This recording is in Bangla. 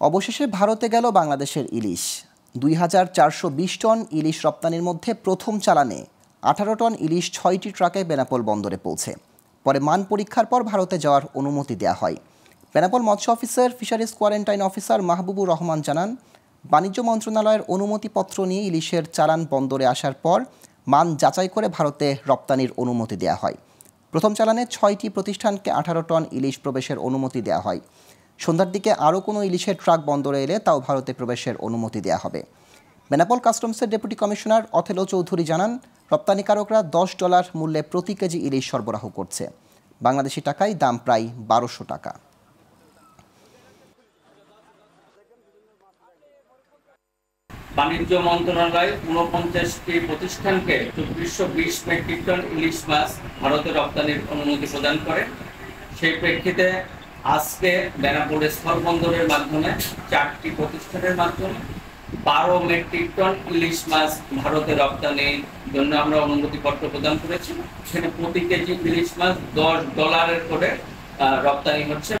অবশেষে ভারতে গেল বাংলাদেশের ইলিশ। ২,৪২০ টন ইলিশ রপ্তানির মধ্যে প্রথম চালানে ১৮ টন ইলিশ ৬টি ট্রাকে বেনাপোল বন্দরে পৌঁছে। পরে মান পরীক্ষার পর ভারতে যাওয়ার অনুমতি দেওয়া হয়। বেনাপোল মৎস্য officer fisheries quarantine officer Mahbubur Rahman জানান, বাণিজ্য মন্ত্রণালয়ের অনুমতিপত্র নিয়ে ইলিশের চালান বন্দরে আসার পর মান যাচাই করে ভারতে রপ্তানির অনুমতি দেওয়া হয়। প্রথম চালানে ৬টি প্রতিষ্ঠানকে ১৮ টন ইলিশ প্রবেশের অনুমতি দেওয়া হয়। সন্ধ্যার দিকে আরও কোনো ইলিশের ট্রাক বন্দরে এলে তাও ভারতে প্রবেশের অনুমতি দেওয়া হবে। বেনাপোল কাস্টমসের ডেপুটি কমিশনার অথেলো চৌধুরী জানান, রপ্তানিকারকরা $10 মূল্যে প্রতি কেজি ইলিশ সরবরাহ করছে। বাংলাদেশি টাকায় দাম প্রায় ১২০০ টাকা। বাণিজ্য মন্ত্রণালয় ৪৯টি প্রতিষ্ঠানকে ২৪২০ মেট্রিক টন ইলিশ মাছ ভারতে রপ্তানির অনুমতি প্রদান করে। সেই প্রেক্ষিতে আজকে বেনাপোল স্থলবন্দরের মাধ্যমে 4টি প্রতিষ্ঠানের মাধ্যমে ১২ মেট্রিক টন ইলিশ মাছ ভারতে রপ্তানির জন্য আমরা অনুমতিপত্র প্রদান করেছি। সেখানে প্রতি কেজি ইলিশ মাছ $10 করে রপ্তানি হচ্ছে।